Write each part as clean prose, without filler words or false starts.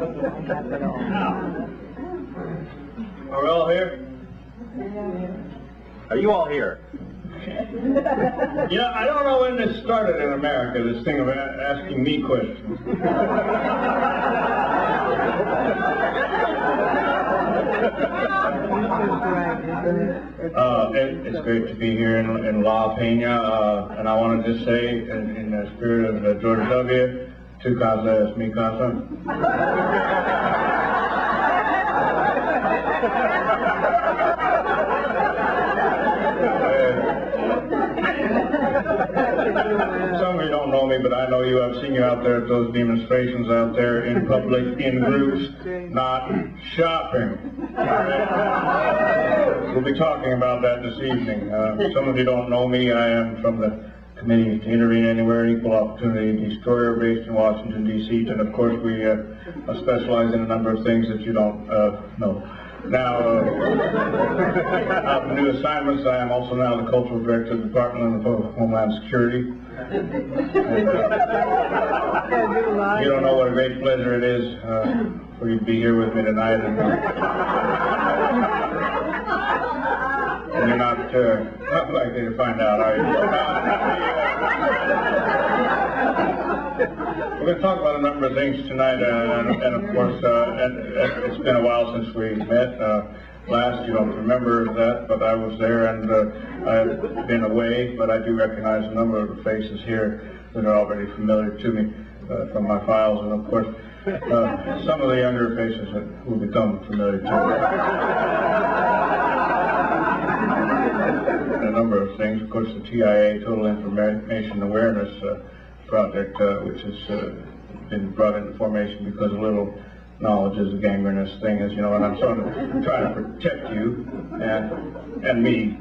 Are we all here? Are you all here? Yeah, I don't know when this started in America, this thing of asking me questions. It's great to be here in La Pena, and I want to just say, in the spirit of George W., tu casa es mi casa. Some of you don't know me, but I know you. I've seen you out there at those demonstrations out there in public, in groups, not shopping. We'll be talking about that this evening. Some of you don't know me. I am from the Committee to Intervene Anywhere, Equal Opportunity Destroyer based in Washington, D.C. And of course, we specialize in a number of things that you don't know. Now, new assignments. I am also now the Cultural Director of the Department of Homeland Security. And, you don't know what a great pleasure it is for you to be here with me tonight. And you're not likely to find out, are you? We're going to talk about a number of things tonight, and of course, it's been a while since we met. Last, you don't remember that, but I was there, and I've been away, but I do recognize a number of the faces here that are already familiar to me from my files, and of course, some of the younger faces that will become familiar to me. A number of things. Of course, the CIA Total Information Awareness Project, which has been brought into formation because a little knowledge is a gangrenous thing, as you know, and I'm sort of trying to protect you and me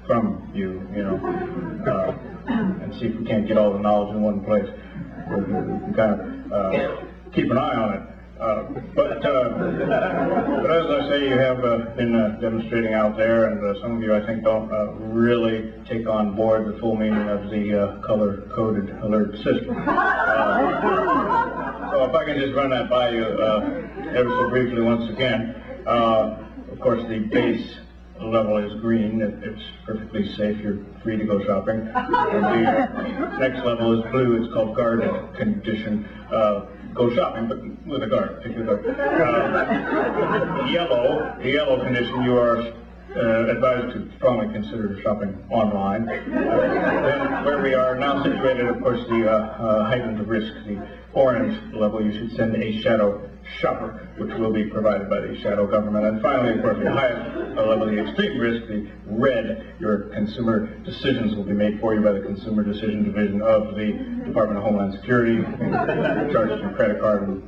from you, you know, and see if we can't get all the knowledge in one place. We can kind of keep an eye on it. But as I say, you have been demonstrating out there, and some of you, I think, don't really take on board the full meaning of the color-coded alert system. So if I can just run that by you ever so briefly once again. Of course, the base level is green. It's perfectly safe. You're free to go shopping. And the next level is blue. It's called guard condition. Go shopping, but with a guard. The yellow condition, you are advised to strongly consider shopping online. Then where we are now situated, of course, the heightened risk, the orange level, you should send a shadow shopper, which will be provided by the shadow government. And finally, of course, the highest level, the extreme risk, the red, your consumer decisions will be made for you by the Consumer Decision Division of the Department of Homeland Security, charged your credit card and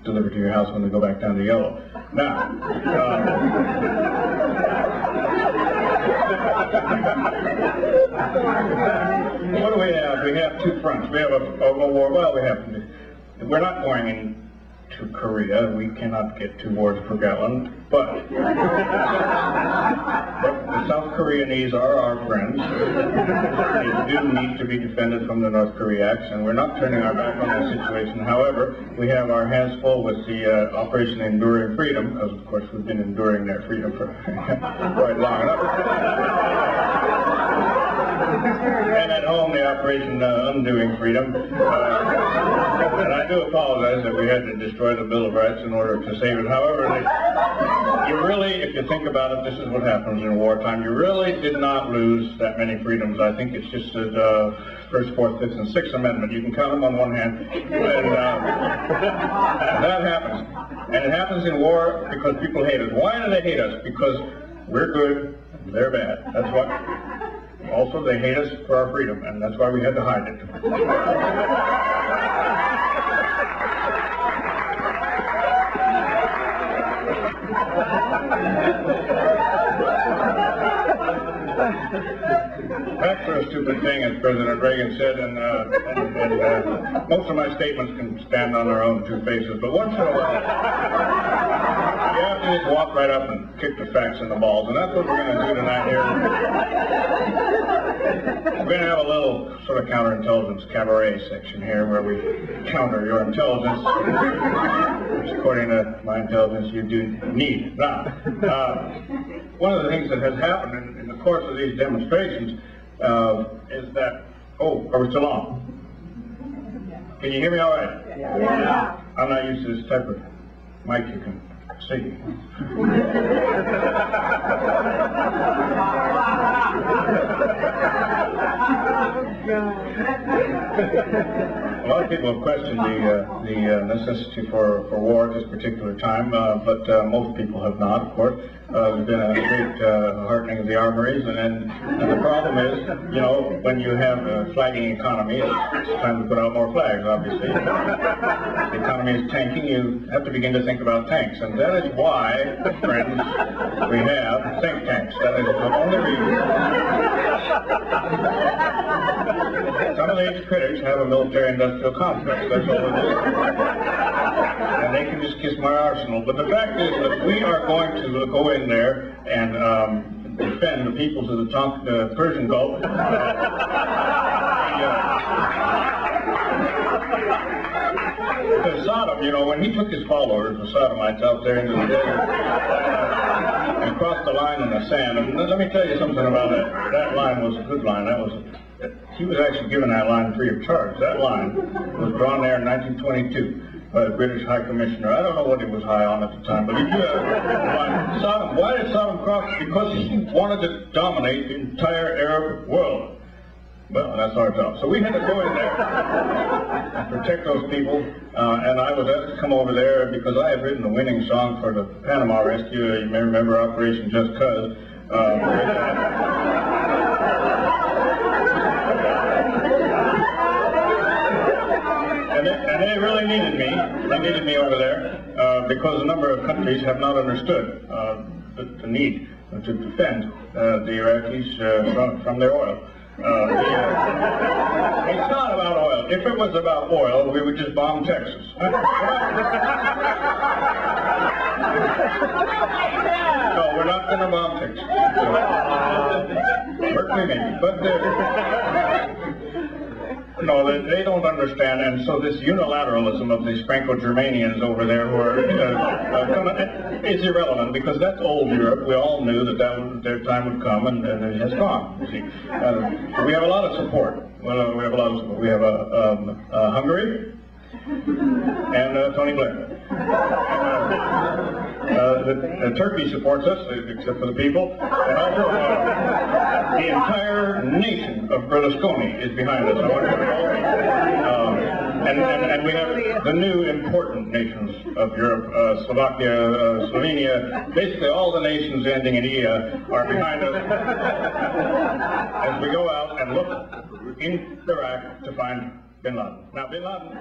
delivered to your house when they go back down to yellow. Now, what do we have? We have two fronts. We have a war. Well, we're not going into Korea. We cannot get 2 words per gallon. But the South Koreanese are our friends. They do need to be defended from the North Koreans, and we're not turning our back on that situation. However, we have our hands full with the Operation Enduring Freedom, because of course we've been enduring their freedom for quite long enough. And at home, the Operation Undoing Freedom. And I do apologize that we had to destroy the Bill of Rights in order to save it. However, you really, if you think about it, this is what happens in wartime. You really did not lose that many freedoms. I think it's just the First, Fourth, Fifth, and Sixth Amendment. You can count them on one hand. And that happens. And it happens in war because people hate us. Why do they hate us? Because we're good, they're bad. That's what. Also, they hate us for our freedom, and that's why we had to hide it. Back sort of stupid thing, as President Reagan said, and most of my statements can stand on their own two faces, but once in a while, you have to just walk right up and kick the facts in the balls, and that's what we're going to do tonight here. We're going to have a little sort of counterintelligence cabaret section here where we counter your intelligence, which according to my intelligence you do need. Now, one of the things that has happened in the course of these demonstrations is that, oh, are we still on? Can you hear me all right? Yeah. I'm not used to this type of mic you can see. A lot of people have questioned the necessity for war at this particular time, but most people have not, of course. There's been a great heartening of the armories, and the problem is, you know, when you have a flagging economy, it's time to put out more flags, obviously. If the economy is tanking, you have to begin to think about tanks, and that is why, friends, we have think tanks. That is the only reason. Some of these critics have a military-industrial complex, that's all it is. And they can just kiss my arsenal. But the fact is that we are going to go in there and defend the peoples of the Persian Gulf. Because Saddam, you know, when he took his followers, the Sodomites, out there into the desert, and crossed the line in the sand, and let me tell you something about that. That line was a good line. He was actually given that line free of charge. That line was drawn there in 1922 by the British High Commissioner. I don't know what he was high on at the time, but he did Saddam. Why did Saddam cross? Because he wanted to dominate the entire Arab world. Well, that's our job. So we had to go in there and protect those people, and I was asked to come over there because I had written the winning song for the Panama rescue. You may remember Operation Just Cause. And they really needed me. They needed me over there because a number of countries have not understood the need to defend the Iraqis from their oil. It's not about oil. If it was about oil, we would just bomb Texas. No, we're not going to bomb Texas. Berkeley maybe, but no, they don't understand, and so this unilateralism of these Franco-Germanians over there who are is irrelevant, because that's old Europe. We all knew that their time would come, and it has gone. You see, we have a lot of support. Well, we have a lot of support. We have Hungary and Tony Blair. Turkey supports us, except for the people, and also the entire nation of Berlusconi is behind us. And we have the new important nations of Europe, Slovakia, Slovenia, basically all the nations ending in IA are behind us as we go out and look in Iraq to find Bin Laden. Now, Bin Laden